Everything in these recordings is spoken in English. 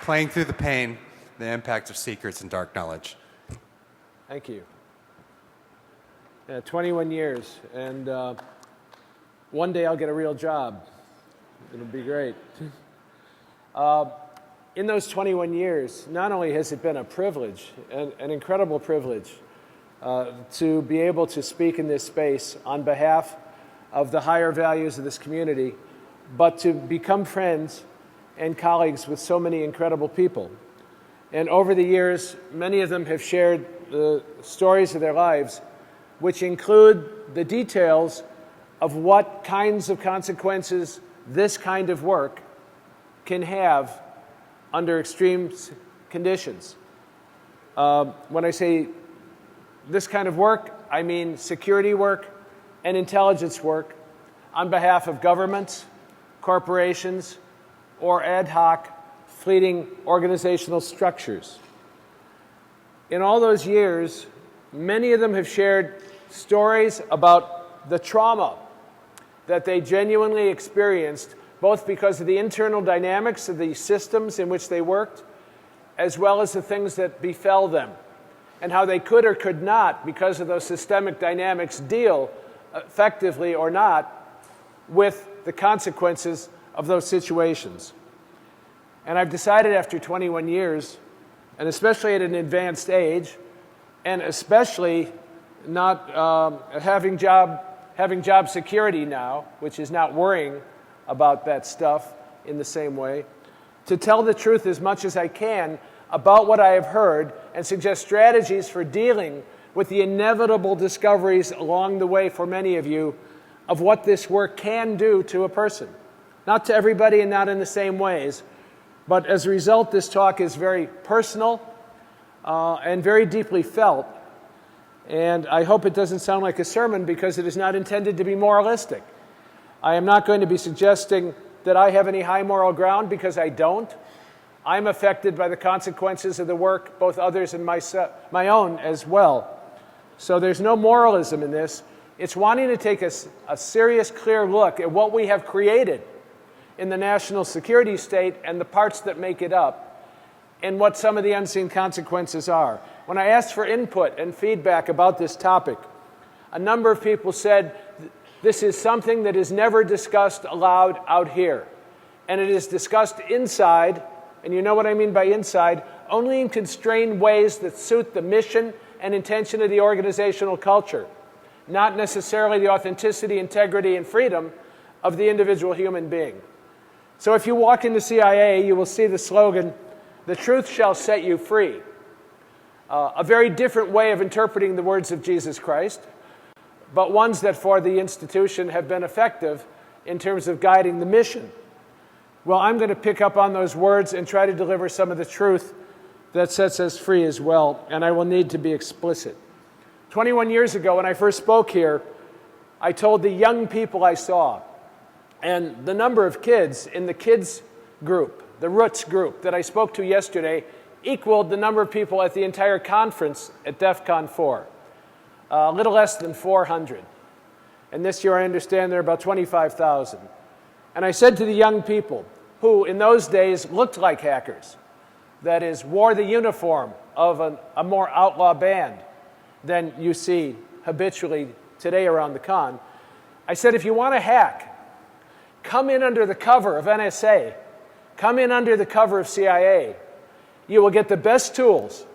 playing through the pain, the impact of secrets and dark knowledge. Thank you. 21 years, and one day I'll get a real job. It'll be great. In those 21 years, not only has it been a privilege, an incredible privilege, to be able to speak in this space on behalf of the higher values of this community, but to become friends and colleagues with so many incredible people. And over the years, many of them have shared the stories of their lives, which include the details of what kinds of consequences this kind of work can have under extreme conditions. When I say this kind of work, I mean security work and intelligence work on behalf of governments, corporations, or ad hoc, fleeting organizational structures. In all those years, many of them have shared stories about the trauma that they genuinely experienced, both because of the internal dynamics of the systems in which they worked, as well as the things that befell them, and how they could or could not, because of those systemic dynamics, deal effectively or not with the consequences of those situations. And I've decided after 21 years, and especially at an advanced age, and especially not having job security now, which is not worrying about that stuff in the same way, to tell the truth as much as I can about what I have heard and suggest strategies for dealing with the inevitable discoveries along the way for many of you of what this work can do to a person. Not to everybody and not in the same ways, but as a result, this talk is very personal and very deeply felt. And I hope it doesn't sound like a sermon because it is not intended to be moralistic. I am not going to be suggesting that I have any high moral ground because I don't. I'm affected by the consequences of the work, both others and my own as well. So there's no moralism in this. It's wanting to take a serious, clear look at what we have created in the national security state and the parts that make it up, and what some of the unseen consequences are. When I asked for input and feedback about this topic, a number of people said, this is something that is never discussed aloud out here. And it is discussed inside, and you know what I mean by inside, only in constrained ways that suit the mission and intention of the organizational culture, not necessarily the authenticity, integrity, and freedom of the individual human being. So if you walk into CIA, you will see the slogan, "The truth shall set you free." A very different way of interpreting the words of Jesus Christ, but ones that for the institution have been effective in terms of guiding the mission. Well, I'm going to pick up on those words and try to deliver some of the truth that sets us free as well, and I will need to be explicit. 21 years ago, when I first spoke here, I told the young people I saw, and the number of kids in the kids group, the Roots group that I spoke to yesterday, equaled the number of people at the entire conference at DEF CON 4. A little less than 400. And this year I understand there are about 25,000. And I said to the young people, who in those days looked like hackers, that is, wore the uniform of a more outlaw band than you see habitually today around the con, I said, if you want to hack, come in under the cover of NSA, come in under the cover of CIA. You will get the best tools,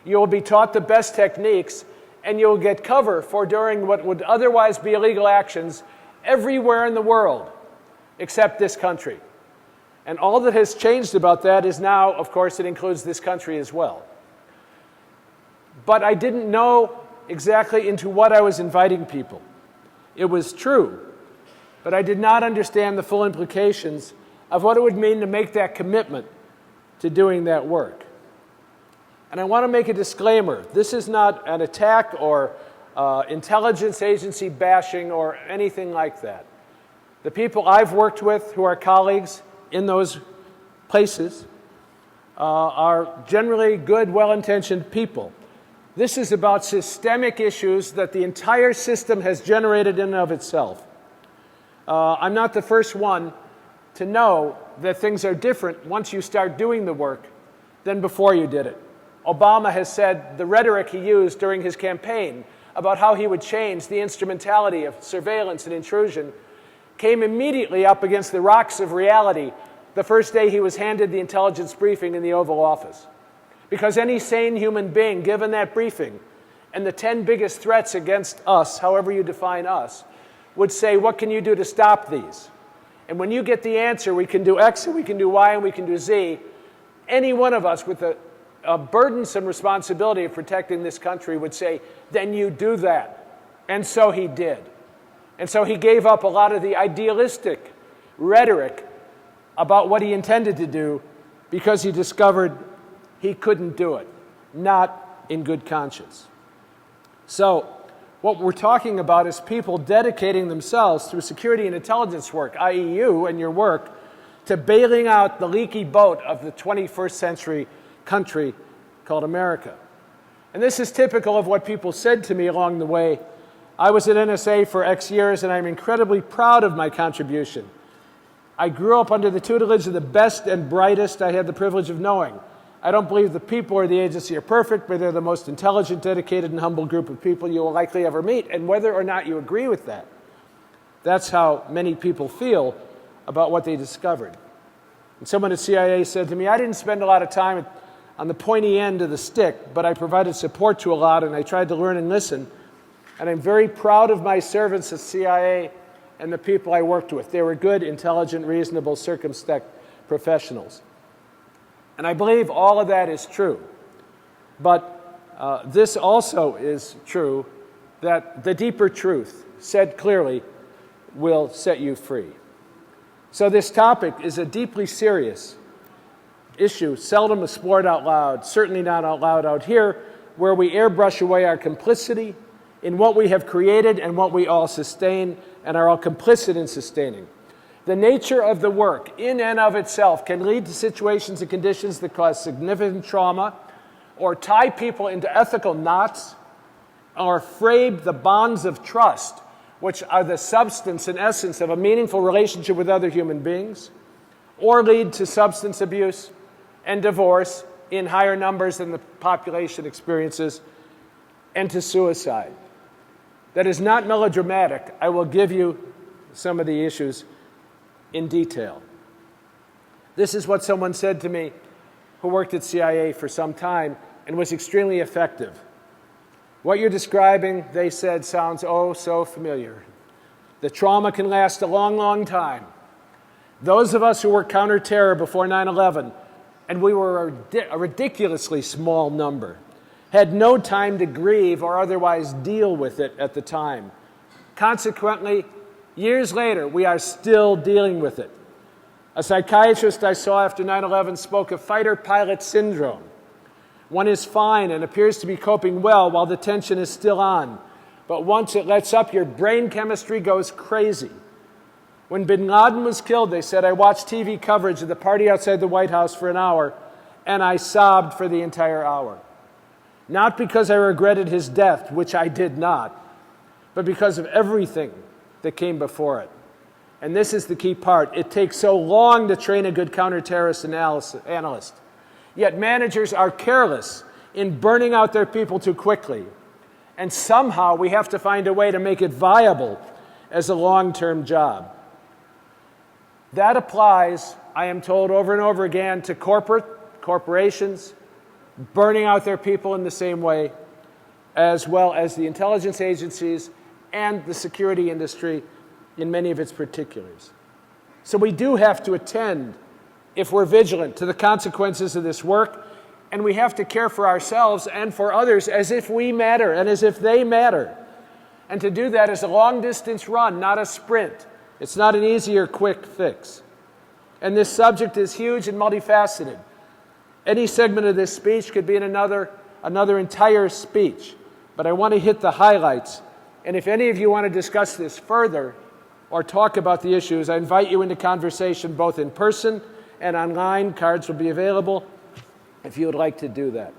you will be taught the best techniques, and you will get cover for doing what would otherwise be illegal actions everywhere in the world, except this country. And all that has changed about that is now, of course, it includes this country as well. But I didn't know exactly into what I was inviting people. It was true, but I did not understand the full implications of what it would mean to make that commitment to doing that work. And I want to make a disclaimer. This is not an attack or intelligence agency bashing or anything like that. The people I've worked with who are colleagues in those places are generally good, well-intentioned people. This is about systemic issues that the entire system has generated in and of itself. I'm not the first one to know that things are different once you start doing the work than before you did it. Obama has said the rhetoric he used during his campaign about how he would change the instrumentality of surveillance and intrusion came immediately up against the rocks of reality the first day he was handed the intelligence briefing in the Oval Office. Because any sane human being, given that briefing and the 10 biggest threats against us, however you define us, would say, what can you do to stop these? And when you get the answer, we can do X and we can do Y and we can do Z, any one of us with a burdensome responsibility of protecting this country would say, then you do that. And so he did. And so he gave up a lot of the idealistic rhetoric about what he intended to do because he discovered he couldn't do it, not in good conscience. So what we're talking about is people dedicating themselves through security and intelligence work, i.e. you and your work, to bailing out the leaky boat of the 21st century country called America. And this is typical of what people said to me along the way. I was at NSA for X years, and I'm incredibly proud of my contribution. I grew up under the tutelage of the best and brightest I had the privilege of knowing. I don't believe the people or the agency are perfect, but they're the most intelligent, dedicated, and humble group of people you will likely ever meet. And whether or not you agree with that, that's how many people feel about what they discovered. And someone at CIA said to me, I didn't spend a lot of time on the pointy end of the stick, but I provided support to a lot, and I tried to learn and listen. And I'm very proud of my servants at CIA and the people I worked with. They were good, intelligent, reasonable, circumspect professionals. And I believe all of that is true. But this also is true, that the deeper truth, said clearly, will set you free. So this topic is a deeply serious issue, seldom explored out loud, certainly not out loud out here, where we airbrush away our complicity in what we have created and what we all sustain and are all complicit in sustaining. The nature of the work in and of itself can lead to situations and conditions that cause significant trauma or tie people into ethical knots or frayed the bonds of trust, which are the substance and essence of a meaningful relationship with other human beings, or lead to substance abuse and divorce in higher numbers than the population experiences, and to suicide. That is not melodramatic. I will give you some of the issues in detail. This is what someone said to me who worked at CIA for some time and was extremely effective. What you're describing, they said, sounds oh so familiar. The trauma can last a long, long time. Those of us who worked counter-terror before 9/11, and we were a ridiculously small number, had no time to grieve or otherwise deal with it at the time. Consequently, years later, we are still dealing with it. A psychiatrist I saw after 9/11 spoke of fighter-pilot syndrome. One is fine and appears to be coping well while the tension is still on. But once it lets up, your brain chemistry goes crazy. When bin Laden was killed, they said, I watched TV coverage of the party outside the White House for an hour, and I sobbed for the entire hour. Not because I regretted his death, which I did not, but because of everything that came before it. And this is the key part. It takes so long to train a good counter-terrorist analyst. Yet managers are careless in burning out their people too quickly. And somehow we have to find a way to make it viable as a long-term job. That applies, I am told over and over again, to corporations, burning out their people in the same way, as well as the intelligence agencies and the security industry in many of its particulars. So we do have to attend, if we're vigilant, to the consequences of this work, and we have to care for ourselves and for others as if we matter and as if they matter. And to do that is a long-distance run, not a sprint. It's not an easy or quick fix. And this subject is huge and multifaceted. Any segment of this speech could be in another entire speech, but I want to hit the highlights. And if any of you want to discuss this further or talk about the issues, I invite you into conversation both in person and online. Cards will be available if you would like to do that.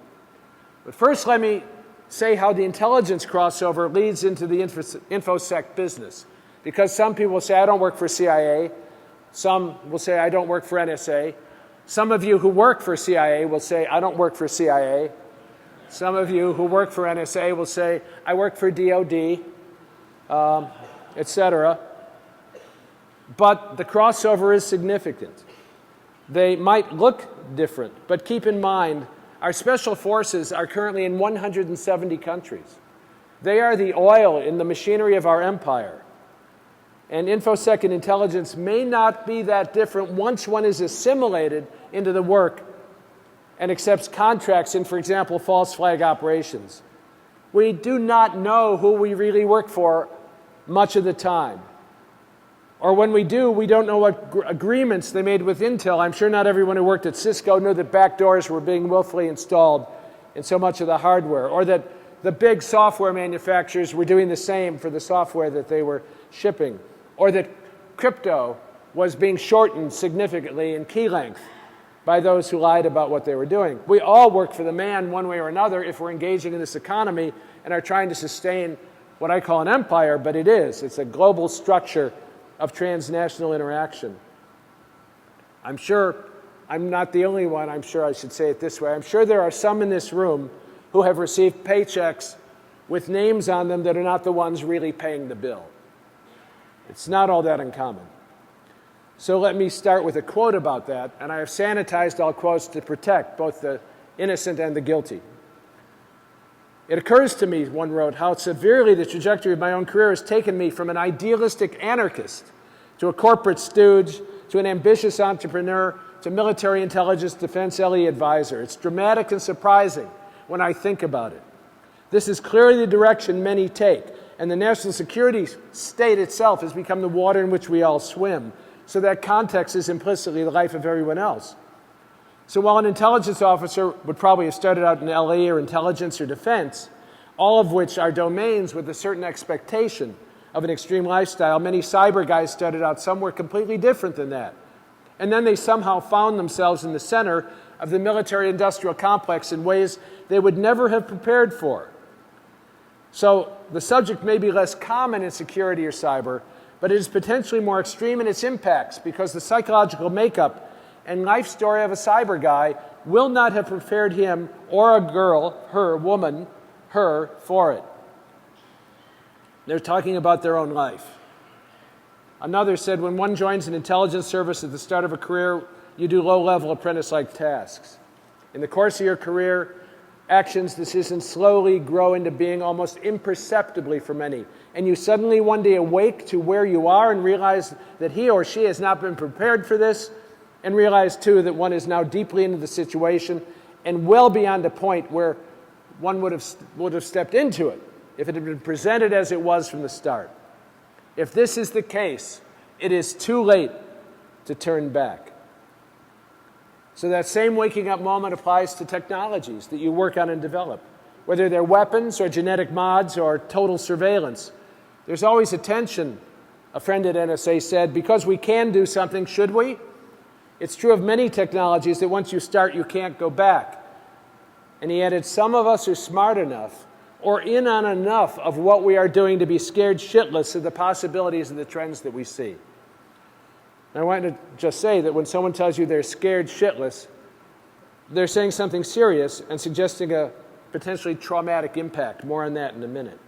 But first, let me say how the intelligence crossover leads into the InfoSec business. Because some people will say, I don't work for CIA. Some will say, I don't work for NSA. Some of you who work for CIA will say, I don't work for CIA. Some of you who work for NSA will say, I work for DOD, etc. But the crossover is significant. They might look different, but keep in mind, our special forces are currently in 170 countries. They are the oil in the machinery of our empire. And InfoSec and intelligence may not be that different once one is assimilated into the work and accepts contracts in, for example, false flag operations. We do not know who we really work for much of the time. Or when we do, we don't know what agreements they made with Intel. I'm sure not everyone who worked at Cisco knew that backdoors were being willfully installed in so much of the hardware, or that the big software manufacturers were doing the same for the software that they were shipping, or that crypto was being shortened significantly in key length by those who lied about what they were doing. We all work for the man one way or another if we're engaging in this economy and are trying to sustain what I call an empire, but it is. It's a global structure of transnational interaction. I'm sure I'm not the only one. I'm sure I should say it this way. I'm sure there are some in this room who have received paychecks with names on them that are not the ones really paying the bill. It's not all that uncommon. So let me start with a quote about that, and I have sanitized all quotes to protect both the innocent and the guilty. It occurs to me, one wrote, how severely the trajectory of my own career has taken me from an idealistic anarchist to a corporate stooge to an ambitious entrepreneur to military intelligence defense LE advisor. It's dramatic and surprising when I think about it. This is clearly the direction many take, and the national security state itself has become the water in which we all swim, so that context is implicitly the life of everyone else. So while an intelligence officer would probably have started out in LE or intelligence or defense, all of which are domains with a certain expectation of an extreme lifestyle, many cyber guys started out somewhere completely different than that. And then they somehow found themselves in the center of the military-industrial complex in ways they would never have prepared for. So the subject may be less common in security or cyber, but it is potentially more extreme in its impacts because the psychological makeup and life story of a cyber guy will not have prepared him or a girl, her, woman, her, for it. They're talking about their own life. Another said, when one joins an intelligence service at the start of a career, you do low-level apprentice-like tasks. In the course of your career, actions, decisions slowly grow into being almost imperceptibly for many. And you suddenly one day awake to where you are and realize that he or she has not been prepared for this, and realize, too, that one is now deeply into the situation and well beyond a point where one would have stepped into it if it had been presented as it was from the start. If this is the case, it is too late to turn back. So that same waking up moment applies to technologies that you work on and develop, whether they're weapons or genetic mods or total surveillance. There's always a tension, a friend at NSA said, because we can do something, should we? It's true of many technologies that once you start, you can't go back. And he added, some of us are smart enough or in on enough of what we are doing to be scared shitless of the possibilities and the trends that we see. And I want to just say that when someone tells you they're scared shitless, they're saying something serious and suggesting a potentially traumatic impact. More on that in a minute.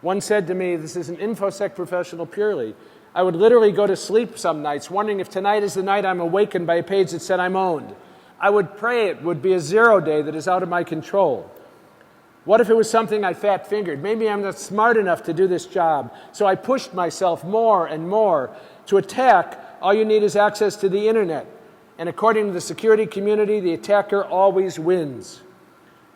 One said to me, this is an InfoSec professional purely. I would literally go to sleep some nights wondering if tonight is the night I'm awakened by a page that said I'm owned. I would pray it would be a 0 day that is out of my control. What if it was something I fat-fingered? Maybe I'm not smart enough to do this job. So I pushed myself more and more. To attack, all you need is access to the internet. And according to the security community, the attacker always wins.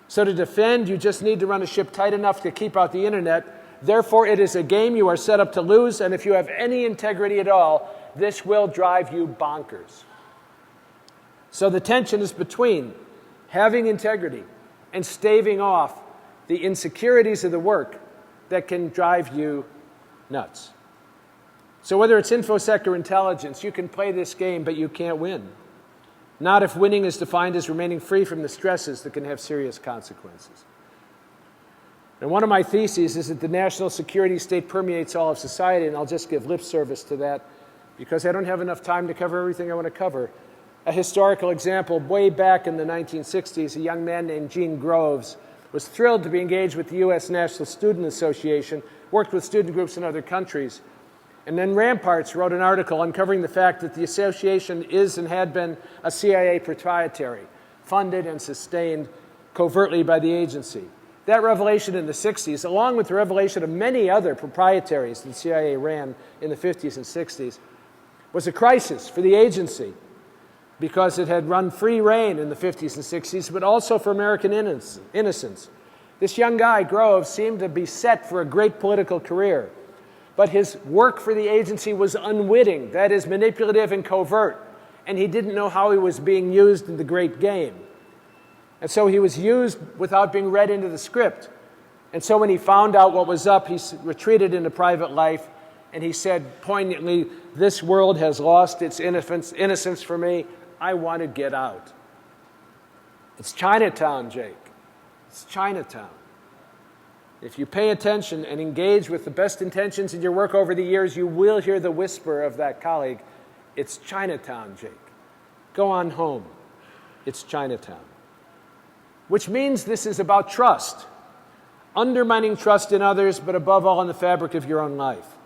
So to defend, you just need to run a ship tight enough to keep out the internet. Therefore, it is a game you are set up to lose, and if you have any integrity at all, this will drive you bonkers. So the tension is between having integrity and staving off the insecurities of the work that can drive you nuts. So whether it's InfoSec or intelligence, you can play this game, but you can't win. Not if winning is defined as remaining free from the stresses that can have serious consequences. And one of my theses is that the national security state permeates all of society, and I'll just give lip service to that because I don't have enough time to cover everything I want to cover. a historical example. Way back in the 1960s, a young man named Gene Groves was thrilled to be engaged with the U.S. National Student Association, worked with student groups in other countries. And then Ramparts wrote an article uncovering the fact that the association is and had been a CIA proprietary, funded and sustained covertly by the agency. That revelation in the 60s, along with the revelation of many other proprietaries that the CIA ran in the 50s and 60s, was a crisis for the agency because it had run free rein in the 50s and 60s, but also for American innocence. This young guy, Groves, seemed to be set for a great political career, but his work for the agency was unwitting, that is, manipulative and covert, and he didn't know how he was being used in the great game. And so he was used without being read into the script. And so when he found out what was up, he retreated into private life, and he said poignantly, "This world has lost its innocence for me. I want to get out." It's Chinatown, Jake. It's Chinatown. If you pay attention and engage with the best intentions in your work over the years, you will hear the whisper of that colleague. It's Chinatown, Jake. Go on home. It's Chinatown. Which means this is about trust. Undermining trust in others, but above all in the fabric of your own life.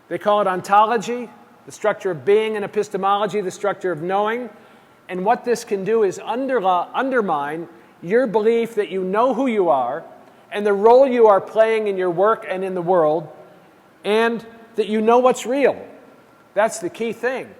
They call it ontology, the structure of being, and epistemology, the structure of knowing. And what this can do is undermine your belief that you know who you are and the role you are playing in your work and in the world, and that you know what's real. That's the key thing.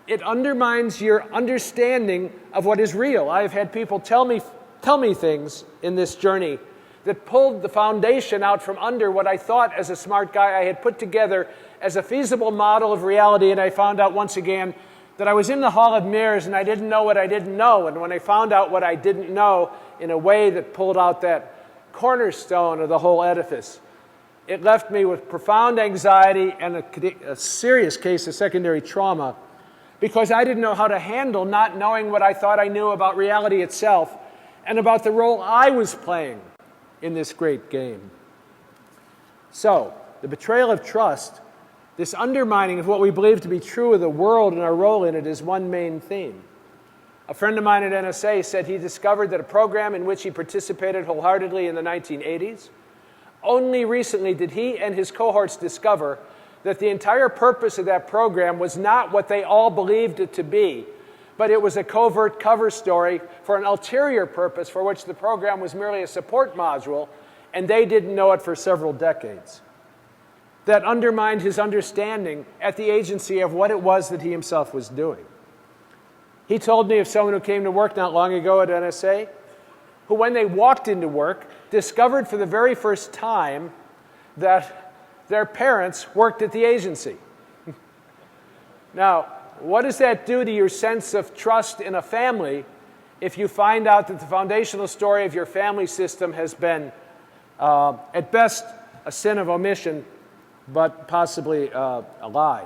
It undermines your understanding of what is real. I've had people tell me things in this journey that pulled the foundation out from under what I thought as a smart guy I had put together as a feasible model of reality, and I found out once again that I was in the Hall of Mirrors and I didn't know what I didn't know. And when I found out what I didn't know in a way that pulled out that cornerstone of the whole edifice, it left me with profound anxiety and a serious case of secondary trauma because I didn't know how to handle not knowing what I thought I knew about reality itself and about the role I was playing in this great game. So, the betrayal of trust, this undermining of what we believe to be true of the world and our role in it, is one main theme. A friend of mine at NSA said he discovered that a program in which he participated wholeheartedly in the 1980s, only recently did he and his cohorts discover that the entire purpose of that program was not what they all believed it to be, but it was a covert cover story for an ulterior purpose for which the program was merely a support module, and they didn't know it for several decades. That undermined his understanding at the agency of what it was that he himself was doing. He told me of someone who came to work not long ago at NSA, who when they walked into work, discovered for the very first time that their parents worked at the agency. Now, what does that do to your sense of trust in a family if you find out that the foundational story of your family system has been, at best, a sin of omission, but possibly a lie?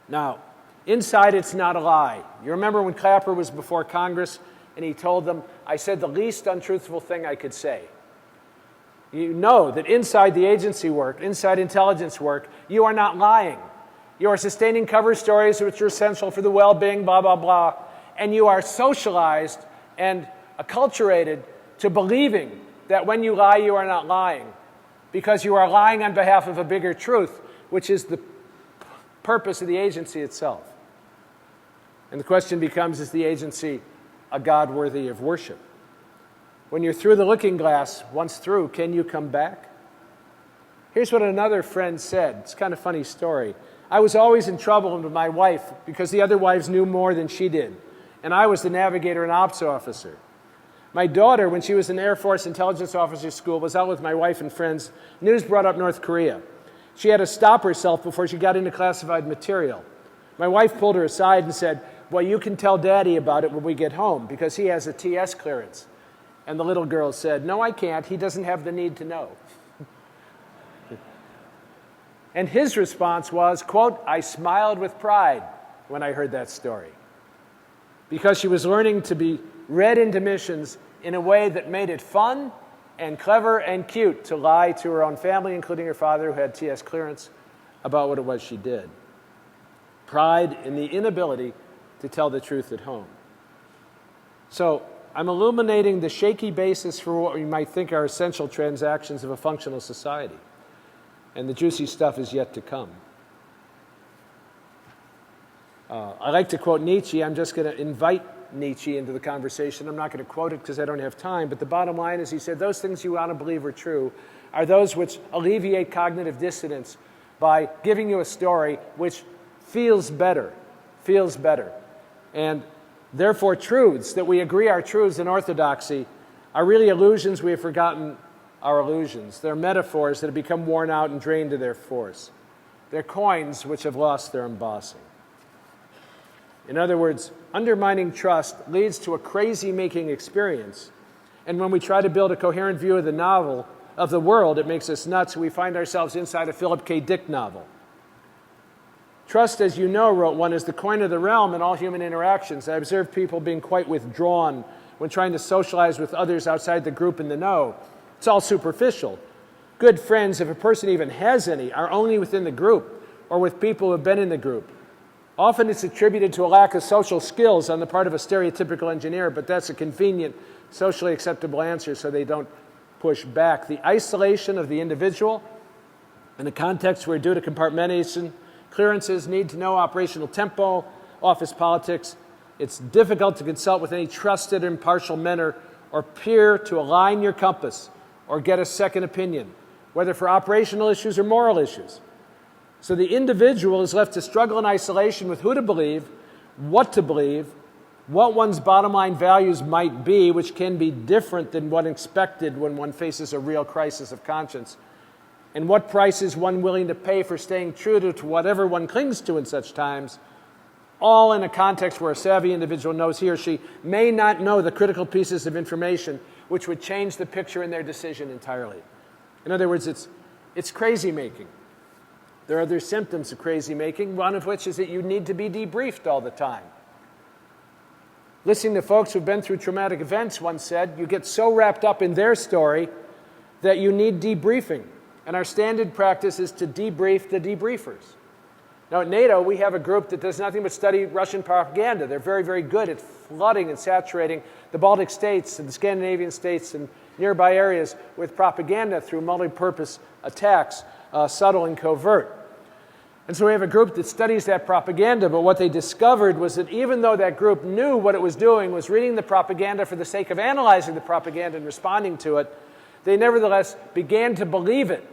Now, inside, it's not a lie. You remember when Clapper was before Congress and he told them, "I said the least untruthful thing I could say." You know that inside the agency work, inside intelligence work, you are not lying. You are sustaining cover stories which are essential for the well-being, blah, blah, blah. And you are socialized and acculturated to believing that when you lie, you are not lying, because you are lying on behalf of a bigger truth, which is the purpose of the agency itself. And the question becomes, is the agency a God worthy of worship? When you're through the looking glass, once through, can you come back? Here's what another friend said. It's kind of a funny story. I was always in trouble with my wife because the other wives knew more than she did, and I was the navigator and ops officer. My daughter, when she was in Air Force Intelligence Officer School, was out with my wife and friends. News brought up North Korea. She had to stop herself before she got into classified material. My wife pulled her aside and said, "Well, you can tell Daddy about it when we get home because he has a TS clearance." And the little girl said, "No, I can't. He doesn't have the need to know." And his response was, quote, "I smiled with pride when I heard that story," because she was learning to be read into missions in a way that made it fun and clever and cute to lie to her own family, including her father, who had TS clearance, about what it was she did. Pride in the inability to tell the truth at home. So I'm illuminating the shaky basis for what we might think are essential transactions of a functional society. And the juicy stuff is yet to come. I like to quote Nietzsche. I'm just going to invite Nietzsche into the conversation. I'm not going to quote it because I don't have time, but the bottom line is he said, those things you want to believe are true are those which alleviate cognitive dissonance by giving you a story which feels better. And therefore truths that we agree are truths in orthodoxy are really illusions we have forgotten are illusions. They're metaphors that have become worn out and drained of their force. They're coins which have lost their embossing. In other words, undermining trust leads to a crazy-making experience. And when we try to build a coherent view of the novel, of the world, it makes us nuts. We find ourselves inside a Philip K. Dick novel. Trust, as you know, wrote one, is the coin of the realm in all human interactions. I observe people being quite withdrawn when trying to socialize with others outside the group in the know. It's all superficial. Good friends, if a person even has any, are only within the group or with people who have been in the group. Often it's attributed to a lack of social skills on the part of a stereotypical engineer, but that's a convenient, socially acceptable answer so they don't push back. The isolation of the individual in a context where due to compartmentation, clearances, need to know operational tempo, office politics, it's difficult to consult with any trusted impartial mentor or peer to align your compass or get a second opinion, whether for operational issues or moral issues. So the individual is left to struggle in isolation with who to believe, what one's bottom line values might be, which can be different than what expected when one faces a real crisis of conscience, and what price is one willing to pay for staying true to whatever one clings to in such times, all in a context where a savvy individual knows he or she may not know the critical pieces of information which would change the picture in their decision entirely. In other words, it's crazy making. There are other symptoms of crazy making, one of which is that you need to be debriefed all the time. Listening to folks who've been through traumatic events, one said, you get so wrapped up in their story that you need debriefing. And our standard practice is to debrief the debriefers. Now at NATO, we have a group that does nothing but study Russian propaganda. They're very, very good at flooding and saturating the Baltic states and the Scandinavian states and nearby areas with propaganda through multi-purpose attacks, subtle and covert. And so we have a group that studies that propaganda, but what they discovered was that even though that group knew what it was doing, was reading the propaganda for the sake of analyzing the propaganda and responding to it, they nevertheless began to believe it,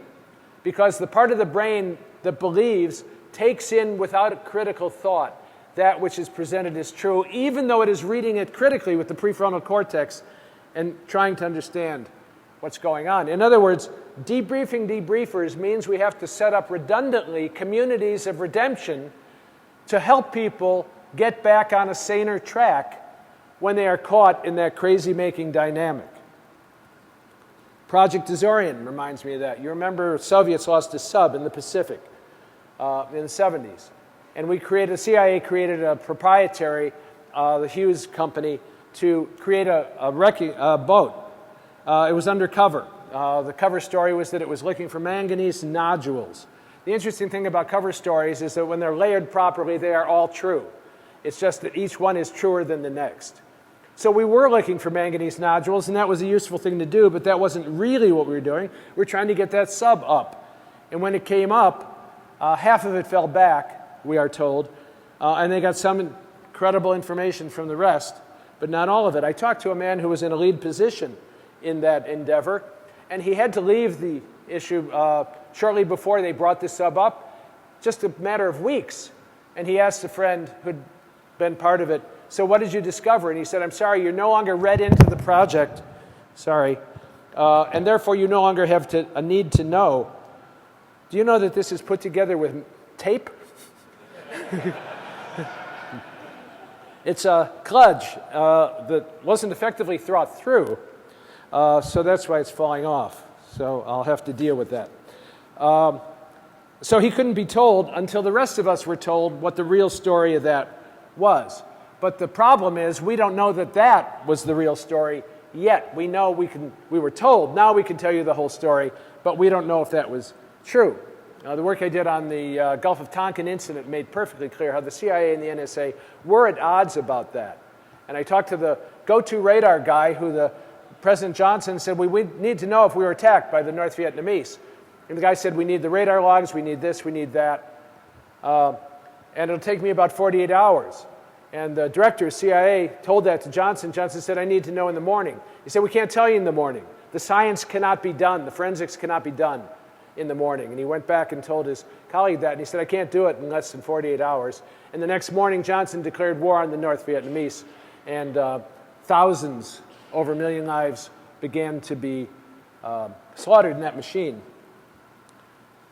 because the part of the brain that believes takes in without a critical thought that which is presented as true, even though it is reading it critically with the prefrontal cortex and trying to understand what's going on. In other words, debriefing debriefers means we have to set up redundantly communities of redemption to help people get back on a saner track when they are caught in that crazy-making dynamic. Project Azorian reminds me of that. You remember Soviets lost a sub in the Pacific in the 70s. And the CIA created a proprietary, the Hughes company, to create a boat. It was undercover. The cover story was that it was looking for manganese nodules. The interesting thing about cover stories is that when they're layered properly, they are all true. It's just that each one is truer than the next. So we were looking for manganese nodules, and that was a useful thing to do, but that wasn't really what we were doing. We were trying to get that sub up. And when it came up, half of it fell back, we are told, and they got some incredible information from the rest, but not all of it. I talked to a man who was in a lead position in that endeavor, and he had to leave the issue shortly before they brought the sub up, just a matter of weeks. And he asked a friend who'd been part of it, so what did you discover? And he said, I'm sorry, you're no longer read into the project, and therefore you no longer have a need to know. Do you know that this is put together with tape? It's a kludge that wasn't effectively thought through, so that's why it's falling off. So I'll have to deal with that. So he couldn't be told until the rest of us were told what the real story of that was. But the problem is we don't know that that was the real story yet. We know we were told, now we can tell you the whole story, but we don't know if that was true. The work I did on the Gulf of Tonkin incident made perfectly clear how the CIA and the NSA were at odds about that. And I talked to the go-to radar guy who President Johnson said, we need to know if we were attacked by the North Vietnamese. And the guy said, we need the radar logs, we need this, we need that. And it'll take me about 48 hours. And the director of CIA told that to Johnson. Johnson said, I need to know in the morning. He said, we can't tell you in the morning. The science cannot be done. The forensics cannot be done in the morning. And he went back and told his colleague that. And he said, I can't do it in less than 48 hours. And the next morning, Johnson declared war on the North Vietnamese. And thousands, over 1 million lives, began to be slaughtered in that machine.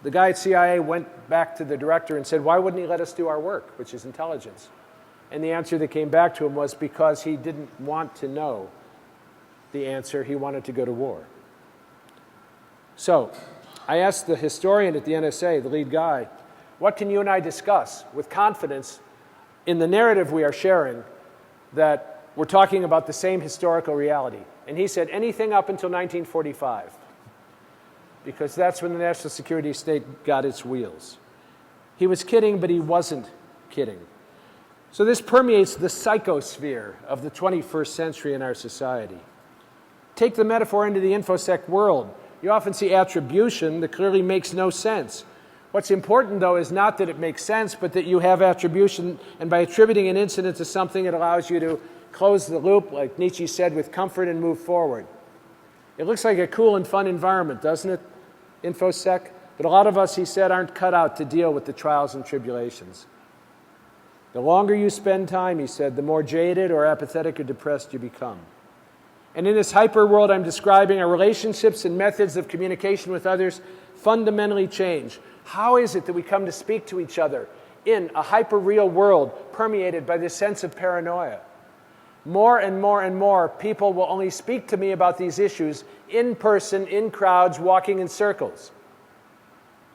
The guy at CIA went back to the director and said, why wouldn't he let us do our work, which is intelligence? And the answer that came back to him was because he didn't want to know the answer. He wanted to go to war. So I asked the historian at the NSA, the lead guy, what can you and I discuss with confidence in the narrative we are sharing that we're talking about the same historical reality? And he said, anything up until 1945, because that's when the national security state got its wheels. He was kidding, but he wasn't kidding. So this permeates the psychosphere of the 21st century in our society. Take the metaphor into the InfoSec world. You often see attribution that clearly makes no sense. What's important, though, is not that it makes sense, but that you have attribution, and by attributing an incident to something, it allows you to close the loop, like Nietzsche said, with comfort and move forward. It looks like a cool and fun environment, doesn't it, InfoSec? But a lot of us, he said, aren't cut out to deal with the trials and tribulations. The longer you spend time, he said, the more jaded or apathetic or depressed you become. And in this hyper world I'm describing, our relationships and methods of communication with others fundamentally change. How is it that we come to speak to each other in a hyper-real world permeated by this sense of paranoia? More and more and more people will only speak to me about these issues in person, in crowds, walking in circles.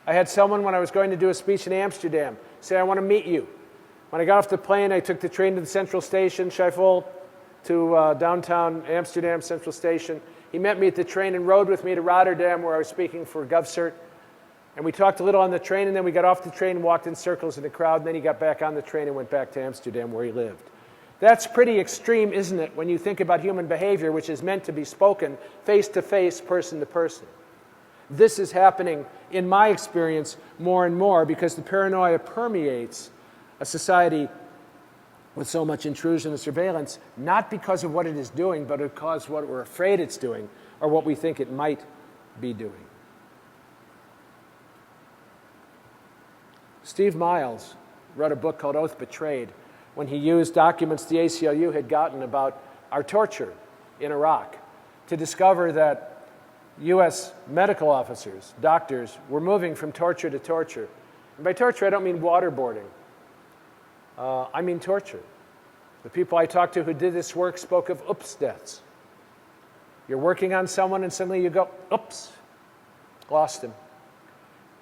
I had someone, when I was going to do a speech in Amsterdam, say, I want to meet you. When I got off the plane, I took the train to the central station, Schiphol, to downtown Amsterdam Central Station. He met me at the train and rode with me to Rotterdam, where I was speaking for GovCert. And we talked a little on the train, and then we got off the train and walked in circles in the crowd, and then he got back on the train and went back to Amsterdam, where he lived. That's pretty extreme, isn't it, when you think about human behavior, which is meant to be spoken face-to-face, person-to-person. This is happening, in my experience, more and more because the paranoia permeates a society with so much intrusion and surveillance, not because of what it is doing, but because of what we're afraid it's doing or what we think it might be doing. Steve Miles wrote a book called Oath Betrayed when he used documents the ACLU had gotten about our torture in Iraq to discover that U.S. medical officers, doctors, were moving from torture to torture. And by torture, I don't mean waterboarding. I mean torture. The people I talked to who did this work spoke of oops deaths. You're working on someone and suddenly you go, oops, lost him.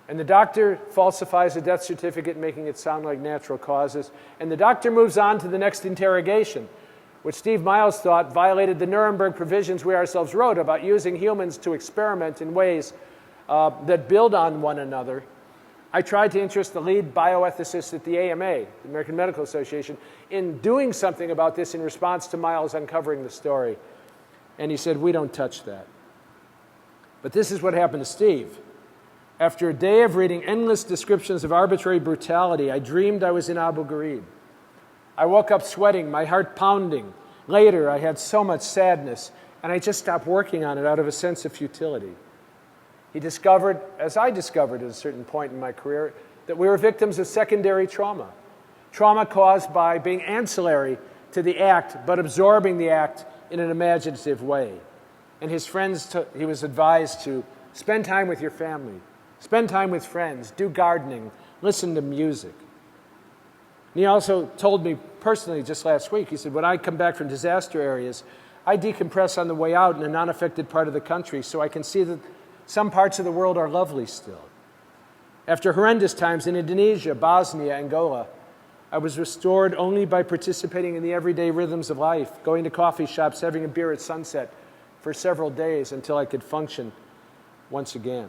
And the doctor falsifies a death certificate, making it sound like natural causes. And the doctor moves on to the next interrogation, which Steve Miles thought violated the Nuremberg provisions we ourselves wrote about using humans to experiment in ways that build on one another. I tried to interest the lead bioethicist at the AMA, the American Medical Association, in doing something about this in response to Miles uncovering the story. And he said, we don't touch that. But this is what happened to Steve. After a day of reading endless descriptions of arbitrary brutality, I dreamed I was in Abu Ghraib. I woke up sweating, my heart pounding. Later, I had so much sadness, and I just stopped working on it out of a sense of futility. He discovered, as I discovered at a certain point in my career, that we were victims of secondary trauma. Trauma caused by being ancillary to the act, but absorbing the act in an imaginative way. And his friends, he was advised to spend time with your family, spend time with friends, do gardening, listen to music. And he also told me personally just last week, he said, when I come back from disaster areas, I decompress on the way out in a non-affected part of the country so I can see that some parts of the world are lovely still. After horrendous times in Indonesia, Bosnia, Angola, I was restored only by participating in the everyday rhythms of life, going to coffee shops, having a beer at sunset for several days until I could function once again.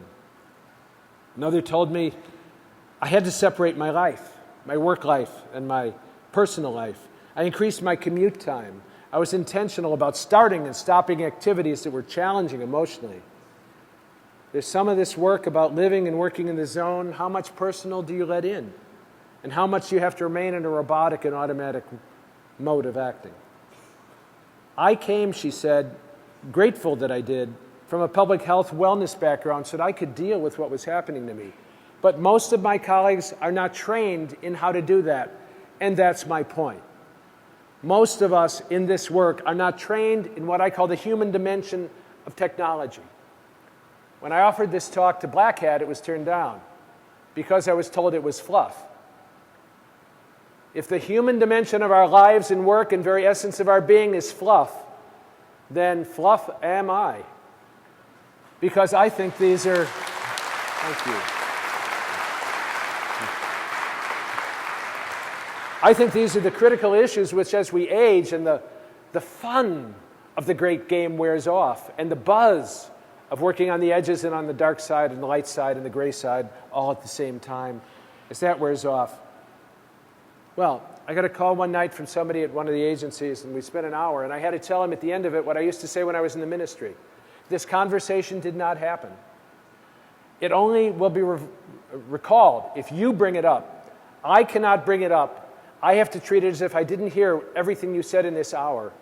Another told me I had to separate my life, my work life, and my personal life. I increased my commute time. I was intentional about starting and stopping activities that were challenging emotionally. There's some of this work about living and working in the zone. How much personal do you let in? And how much do you have to remain in a robotic and automatic mode of acting? I came, she said, grateful that I did, from a public health wellness background so that I could deal with what was happening to me. But most of my colleagues are not trained in how to do that, and that's my point. Most of us in this work are not trained in what I call the human dimension of technology. When I offered this talk to Black Hat, it was turned down because I was told it was fluff. If the human dimension of our lives and work and very essence of our being is fluff, then fluff am I. Because I think these are, thank you. I think these are the critical issues which, as we age and the fun of the great game wears off, and the buzz of working on the edges and on the dark side and the light side and the gray side all at the same time, as that wears off. Well, I got a call one night from somebody at one of the agencies, and we spent an hour, and I had to tell him at the end of it what I used to say when I was in the ministry. This conversation did not happen. It only will be recalled if you bring it up. I cannot bring it up. I have to treat it as if I didn't hear everything you said in this hour.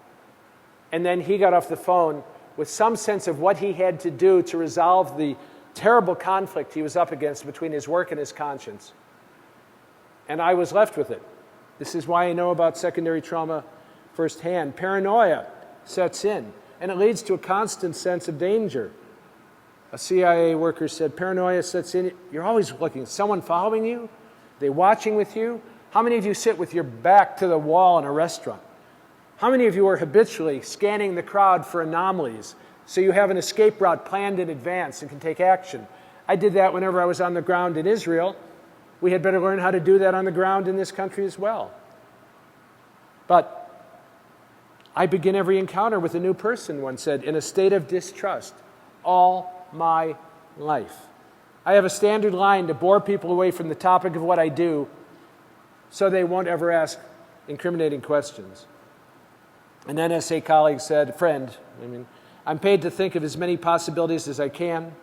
And then he got off the phone with some sense of what he had to do to resolve the terrible conflict he was up against between his work and his conscience. And I was left with it. This is why I know about secondary trauma firsthand. Paranoia sets in, and it leads to a constant sense of danger. A CIA worker said, paranoia sets in. You're always looking. Is someone following you? Are they watching with you? How many of you sit with your back to the wall in a restaurant? How many of you are habitually scanning the crowd for anomalies so you have an escape route planned in advance and can take action? I did that whenever I was on the ground in Israel. We had better learn how to do that on the ground in this country as well. But I begin every encounter with a new person, one said, in a state of distrust all my life. I have a standard line to bore people away from the topic of what I do so they won't ever ask incriminating questions. An NSA colleague said, I'm paid to think of as many possibilities as I can,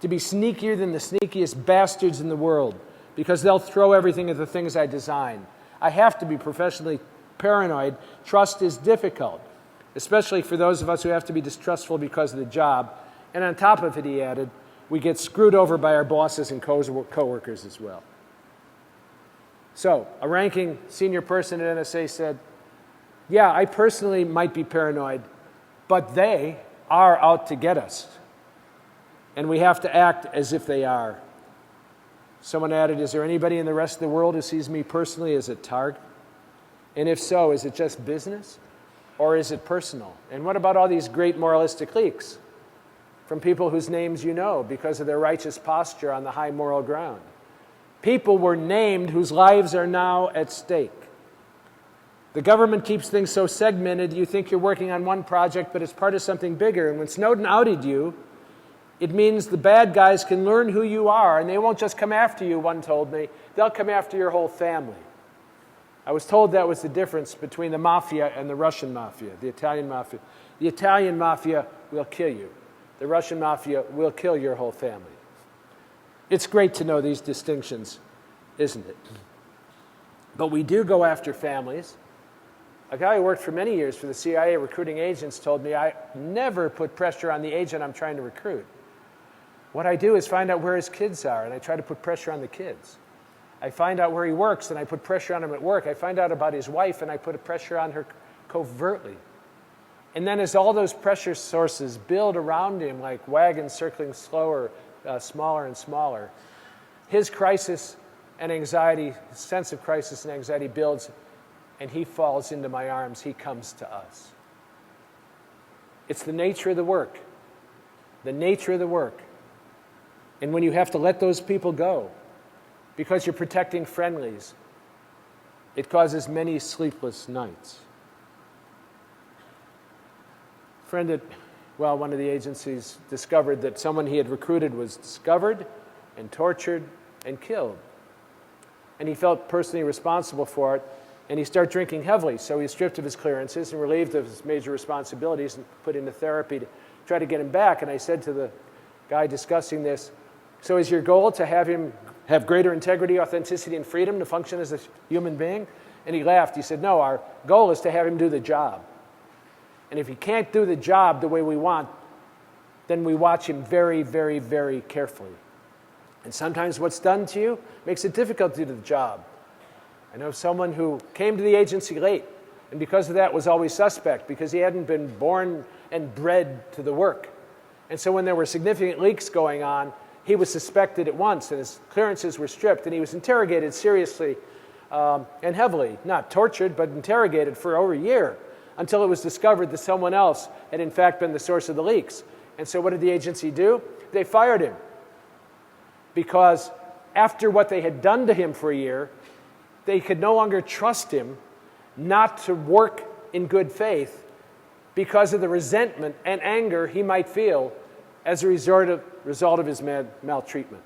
to be sneakier than the sneakiest bastards in the world, because they'll throw everything at the things I design. I have to be professionally paranoid. Trust is difficult, especially for those of us who have to be distrustful because of the job. And on top of it, he added, we get screwed over by our bosses and co-workers as well. So, a ranking senior person at NSA said, yeah, I personally might be paranoid, but they are out to get us. And we have to act as if they are. Someone added, is there anybody in the rest of the world who sees me personally as a target? And if so, is it just business or is it personal? And what about all these great moralistic leaks from people whose names you know because of their righteous posture on the high moral ground? People were named whose lives are now at stake. The government keeps things so segmented, you think you're working on one project, but it's part of something bigger. And when Snowden outed you, it means the bad guys can learn who you are, and they won't just come after you, one told me. They'll come after your whole family. I was told that was the difference between the mafia and the Russian mafia, the Italian mafia. The Italian mafia will kill you. The Russian mafia will kill your whole family. It's great to know these distinctions, isn't it? But we do go after families. A guy who worked for many years for the CIA recruiting agents told me, I never put pressure on the agent I'm trying to recruit. What I do is find out where his kids are, and I try to put pressure on the kids. I find out where he works, and I put pressure on him at work. I find out about his wife, and I put a pressure on her covertly. And then as all those pressure sources build around him like wagons circling smaller and smaller, his crisis and anxiety, his sense of crisis and anxiety builds, and he falls into my arms. He comes to us. It's the nature of the work. The nature of the work. And when you have to let those people go because you're protecting friendlies, it causes many sleepless nights. A friend at, one of the agencies discovered that someone he had recruited was discovered and tortured and killed. and he felt personally responsible for it, and he started drinking heavily. So he was stripped of his clearances and relieved of his major responsibilities and put into therapy to try to get him back. And I said to the guy discussing this, so is your goal to have him have greater integrity, authenticity, and freedom to function as a human being? And he laughed. He said, no, our goal is to have him do the job. And if he can't do the job the way we want, then we watch him very, very, very carefully. And sometimes what's done to you makes it difficult to do the job. I know someone who came to the agency late, and because of that was always suspect, because he hadn't been born and bred to the work. And so when there were significant leaks going on, he was suspected at once, and his clearances were stripped, and he was interrogated seriously and heavily, not tortured, but interrogated for over a year, until it was discovered that someone else had in fact been the source of the leaks. And so what did the agency do? They fired him. Because after what they had done to him for a year, they could no longer trust him not to work in good faith because of the resentment and anger he might feel as a result of his maltreatment.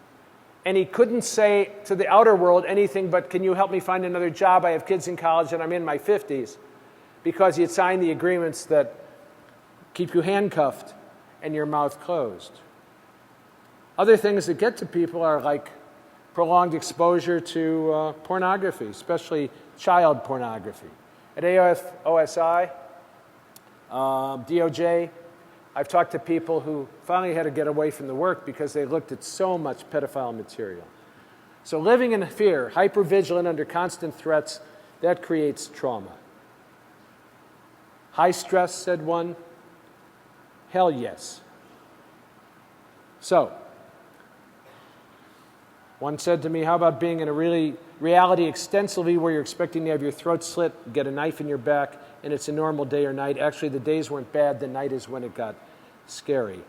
And he couldn't say to the outer world anything but, can you help me find another job? I have kids in college and I'm in my 50s. Because he had signed the agreements that keep you handcuffed and your mouth closed. Other things that get to people are like prolonged exposure to pornography, especially child pornography. At OSI, DOJ, I've talked to people who finally had to get away from the work because they looked at so much pedophile material. So living in fear, hypervigilant under constant threats, that creates trauma. High stress, said one. Hell yes. So, one said to me, how about being in a reality extensively where you're expecting to have your throat slit, get a knife in your back, and it's a normal day or night. Actually, the days weren't bad. The night is when it got scary.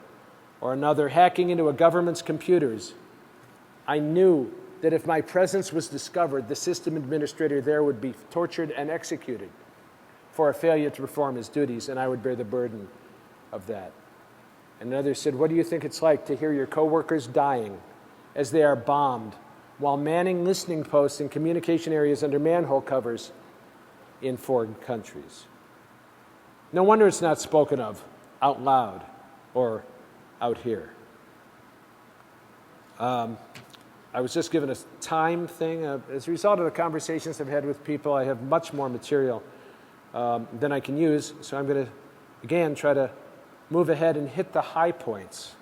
Or another, hacking into a government's computers. I knew that if my presence was discovered, the system administrator there would be tortured and executed for a failure to perform his duties, and I would bear the burden of that. And another said, what do you think it's like to hear your coworkers dying as they are bombed while manning listening posts in communication areas under manhole covers in foreign countries? No wonder it's not spoken of out loud or out here. I was just given a time thing. As a result of the conversations I've had with people, I have much more material than I can use, so I'm going to, again, try to move ahead and hit the high points.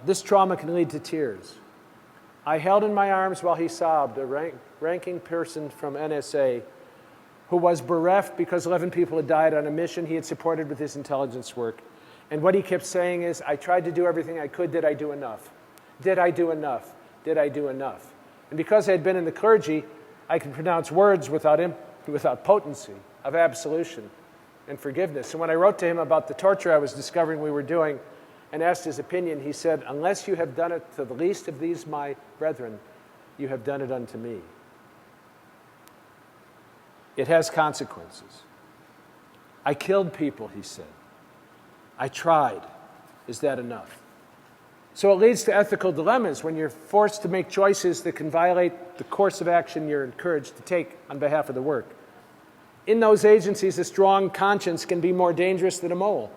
This trauma can lead to tears. I held in my arms while he sobbed a ranking person from NSA who was bereft because 11 people had died on a mission he had supported with his intelligence work. And what he kept saying is, I tried to do everything I could. Did I do enough? Did I do enough? Did I do enough? And because I had been in the clergy, I could pronounce words without potency of absolution and forgiveness. And when I wrote to him about the torture I was discovering we were doing and asked his opinion, he said, unless you have done it to the least of these my brethren, you have done it unto me. It has consequences. I killed people, he said. I tried. Is that enough? So it leads to ethical dilemmas when you're forced to make choices that can violate the course of action you're encouraged to take on behalf of the work. In those agencies, a strong conscience can be more dangerous than a mole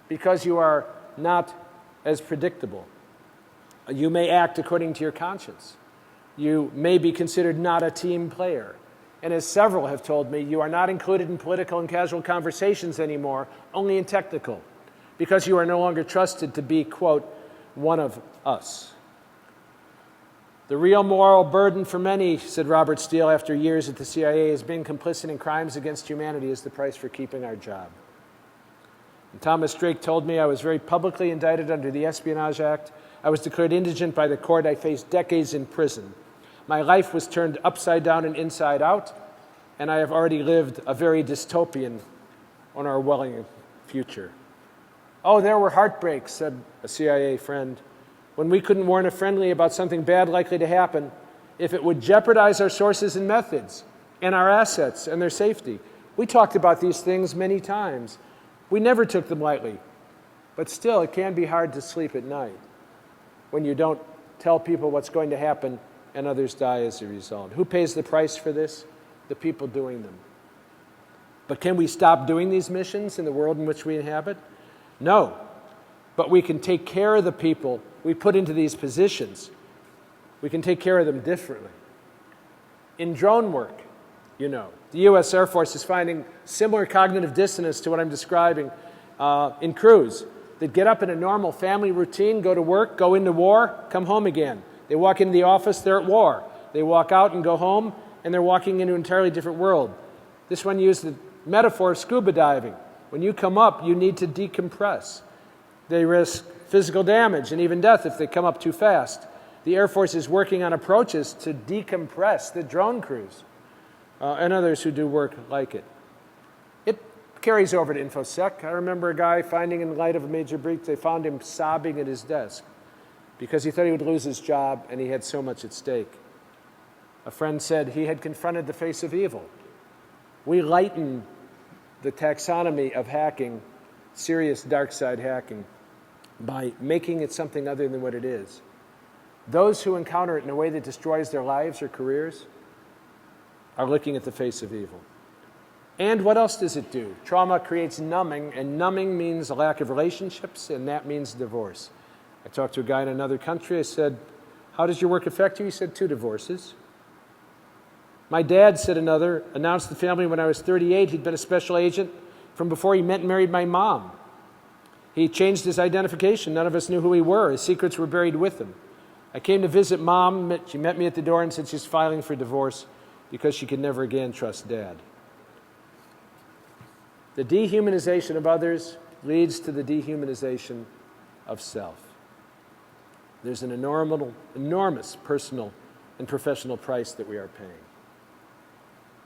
because you are not as predictable. You may act according to your conscience. You may be considered not a team player. And as several have told me, you are not included in political and casual conversations anymore, only in technical, because you are no longer trusted to be, quote, one of us. The real moral burden for many, said Robert Steele after years at the CIA, is being complicit in crimes against humanity is the price for keeping our job. And Thomas Drake told me I was very publicly indicted under the Espionage Act. I was declared indigent by the court. I faced decades in prison. My life was turned upside down and inside out, and I have already lived a very dystopian, Orwellian future. Oh, there were heartbreaks, said a CIA friend, when we couldn't warn a friendly about something bad likely to happen if it would jeopardize our sources and methods and our assets and their safety. We talked about these things many times. We never took them lightly. But still, it can be hard to sleep at night when you don't tell people what's going to happen and others die as a result. Who pays the price for this? The people doing them. But can we stop doing these missions in the world in which we inhabit? No. But we can take care of the people we put into these positions. We can take care of them differently. In drone work, the U.S. Air Force is finding similar cognitive dissonance to what I'm describing in crews that get up in a normal family routine, go to work, go into war, come home again. They walk into the office, they're at war. They walk out and go home, and they're walking into an entirely different world. This one used the metaphor of scuba diving. When you come up, you need to decompress. They risk physical damage and even death if they come up too fast. The Air Force is working on approaches to decompress the drone crews and others who do work like it. It carries over to InfoSec. I remember a guy finding in light of a major breach, they found him sobbing at his desk because he thought he would lose his job and he had so much at stake. A friend said he had confronted the face of evil. We lighten the taxonomy of hacking, serious dark side hacking, by making it something other than what it is. Those who encounter it in a way that destroys their lives or careers are looking at the face of evil. And what else does it do? Trauma creates numbing, and numbing means a lack of relationships, and that means divorce. I talked to a guy in another country. I said, how does your work affect you? He said, 2 divorces. My dad, said another, announced the family when I was 38. He'd been a special agent from before he met and married my mom. He changed his identification. None of us knew who he were. His secrets were buried with him. I came to visit Mom. She met me at the door and said she's filing for divorce because she could never again trust Dad. The dehumanization of others leads to the dehumanization of self. There's an enormous personal and professional price that we are paying.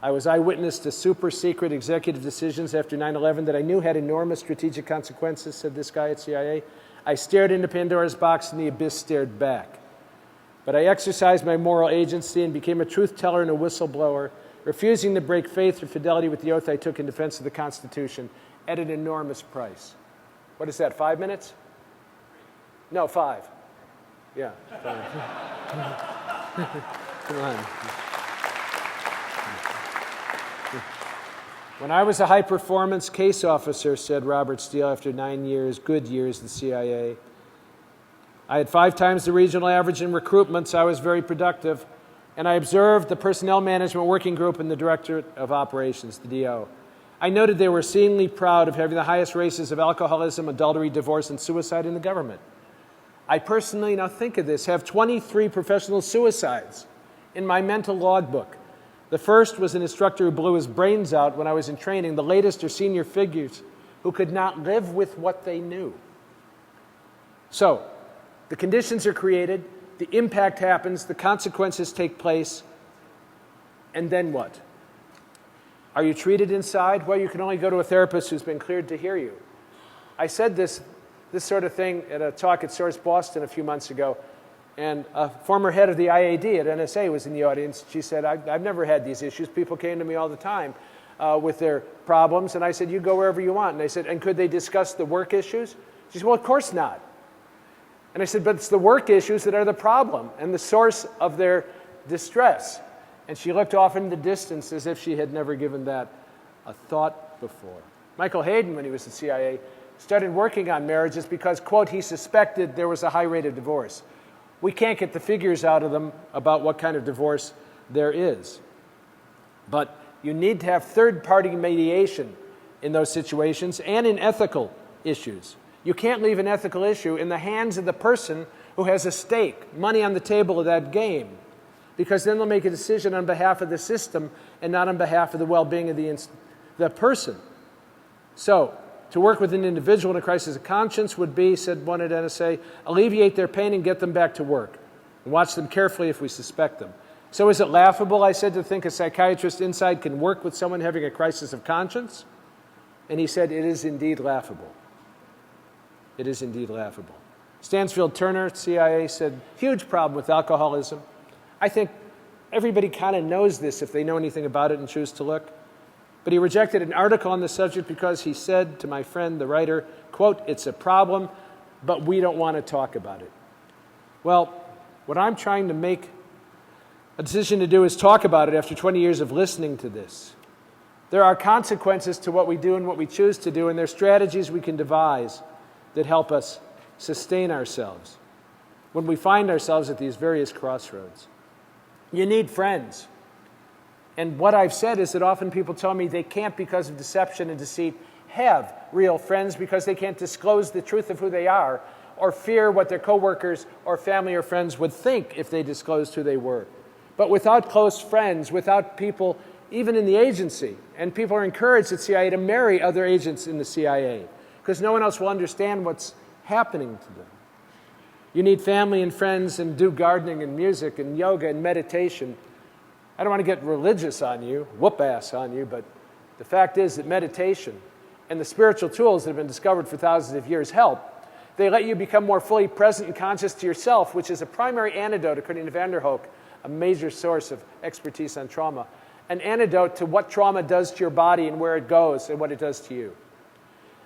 I was eyewitness to super secret executive decisions after 9/11 that I knew had enormous strategic consequences, said this guy at CIA. I stared into Pandora's box and the abyss stared back. But I exercised my moral agency and became a truth teller and a whistleblower, refusing to break faith or fidelity with the oath I took in defense of the Constitution at an enormous price. What is that, 5 minutes? No, 5. Yeah, 5. Come on. When I was a high-performance case officer, said Robert Steele, after 9 years, good years in the CIA, I had 5 times the regional average in recruitments. I was very productive. And I observed the Personnel Management Working Group and the Directorate of Operations, the DO. I noted they were exceedingly proud of having the highest rates of alcoholism, adultery, divorce, and suicide in the government. I personally, now think of this, have 23 professional suicides in my mental logbook. The first was an instructor who blew his brains out when I was in training. The latest are senior figures who could not live with what they knew. So, the conditions are created, the impact happens, the consequences take place, and then what? Are you treated inside? Well, you can only go to a therapist who's been cleared to hear you. I said this sort of thing at a talk at Source Boston a few months ago, and a former head of the IAD at NSA was in the audience. She said, I've never had these issues. People came to me all the time with their problems, and I said, you go wherever you want. And they said, and could they discuss the work issues? She said, well, of course not. And I said, but it's the work issues that are the problem and the source of their distress. And she looked off into the distance as if she had never given that a thought before. Michael Hayden, when he was at CIA, started working on marriages because, quote, he suspected there was a high rate of divorce. We can't get the figures out of them about what kind of divorce there is. But you need to have third-party mediation in those situations and in ethical issues. You can't leave an ethical issue in the hands of the person who has a stake, money on the table of that game, because then they'll make a decision on behalf of the system and not on behalf of the well-being of the person. So, to work with an individual in a crisis of conscience would be, said one at NSA, alleviate their pain and get them back to work, and watch them carefully if we suspect them. So is it laughable, I said, to think a psychiatrist inside can work with someone having a crisis of conscience? And he said, it is indeed laughable. It is indeed laughable. Stansfield Turner, CIA, said, huge problem with alcoholism. I think everybody kind of knows this if they know anything about it and choose to look. But he rejected an article on the subject because he said to my friend, the writer, quote, it's a problem, but we don't want to talk about it. Well, what I'm trying to make A decision to do is talk about it after 20 years of listening to this. There are consequences to what we do and what we choose to do, and there are strategies we can devise that help us sustain ourselves when we find ourselves at these various crossroads. You need friends. And what I've said is that often people tell me they can't, because of deception and deceit, have real friends because they can't disclose the truth of who they are, or fear what their coworkers or family or friends would think if they disclosed who they were. But without close friends, without people even in the agency, and people are encouraged at CIA to marry other agents in the CIA because no one else will understand what's happening to them. You need family and friends and do gardening and music and yoga and meditation. I don't want to get religious on you, whoop-ass on you, but the fact is that meditation and the spiritual tools that have been discovered for thousands of years help. They let you become more fully present and conscious to yourself, which is a primary antidote, according to Van der Hoek, a major source of expertise on trauma, an antidote to what trauma does to your body and where it goes and what it does to you.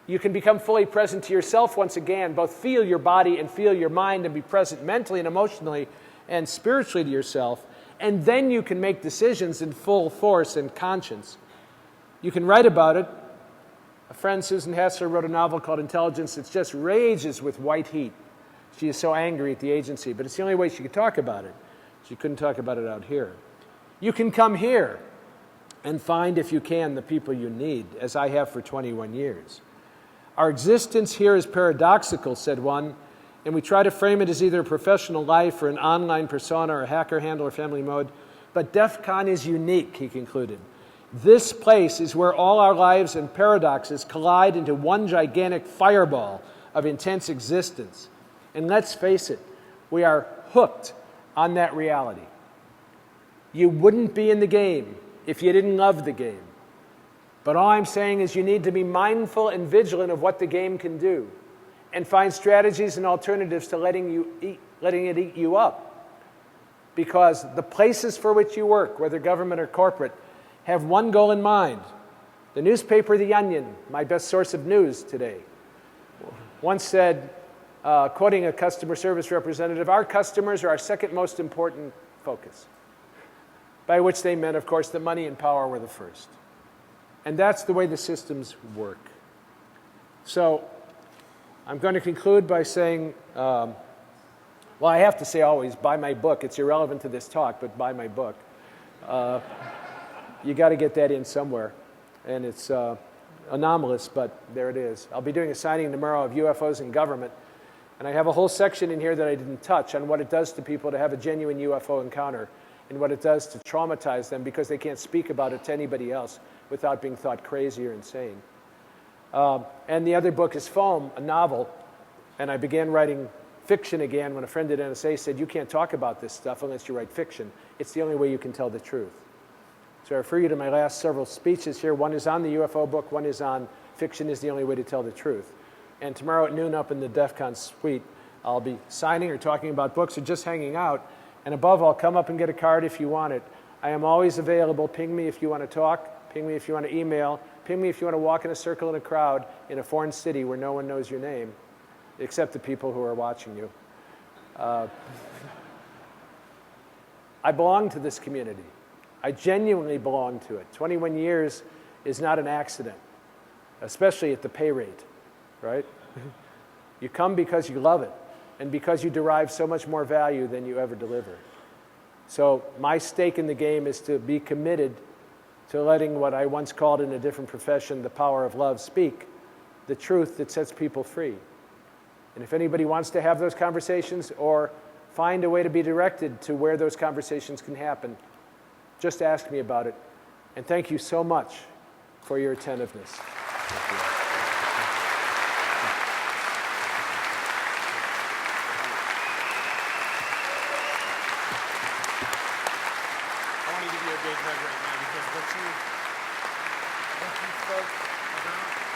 You can become fully present to yourself once again, both feel your body and feel your mind and be present mentally and emotionally and spiritually to yourself, and then you can make decisions in full force and conscience. You can write about it. A friend, Susan Hessler, wrote a novel called Intelligence that just rages with white heat. She is so angry at the agency, but it's the only way she could talk about it. She couldn't talk about it out here. You can come here and find, if you can, the people you need, as I have for 21 years. Our existence here is paradoxical, said one, and we try to frame it as either a professional life or an online persona or a hacker handle or family mode. But DEF CON is unique, he concluded. This place is where all our lives and paradoxes collide into one gigantic fireball of intense existence. And let's face it, we are hooked on that reality. You wouldn't be in the game if you didn't love the game. But all I'm saying is you need to be mindful and vigilant of what the game can do and find strategies and alternatives to letting it eat you up. Because the places for which you work, whether government or corporate, have one goal in mind. The newspaper The Onion, my best source of news today, once said, quoting a customer service representative, "Our customers are our second most important focus," by which they meant, of course, that money and power were the first. And that's the way the systems work. So I'm going to conclude by saying, well, I have to say always, buy my book. It's irrelevant to this talk, but buy my book. You got to get that in somewhere. And it's anomalous, but there it is. I'll be doing a signing tomorrow of UFOs in government. And I have a whole section in here that I didn't touch on what it does to people to have a genuine UFO encounter and what it does to traumatize them because they can't speak about it to anybody else without being thought crazy or insane. And the other book is Foam, a novel. And I began writing fiction again when a friend at NSA said, "You can't talk about this stuff unless you write fiction. It's the only way you can tell the truth." So I refer you to my last several speeches here. One is on the UFO book. One is on fiction is the only way to tell the truth. And tomorrow at noon up in the DEF CON suite, I'll be signing or talking about books or just hanging out. And above all, come up and get a card if you want it. I am always available. Ping me if you want to talk. Ping me if you want to email. Ping me if you want to walk in a circle in a crowd in a foreign city where no one knows your name, except the people who are watching you. I belong to this community. I genuinely belong to it. 21 years is not an accident, especially at the pay rate, right? You come because you love it and because you derive so much more value than you ever deliver. So my stake in the game is to be committed to letting what I once called in a different profession the power of love speak, the truth that sets people free. And if anybody wants to have those conversations or find a way to be directed to where those conversations can happen, just ask me about it. And thank you so much for your attentiveness. Thank you. I want to give you a big hug right now because what you spoke about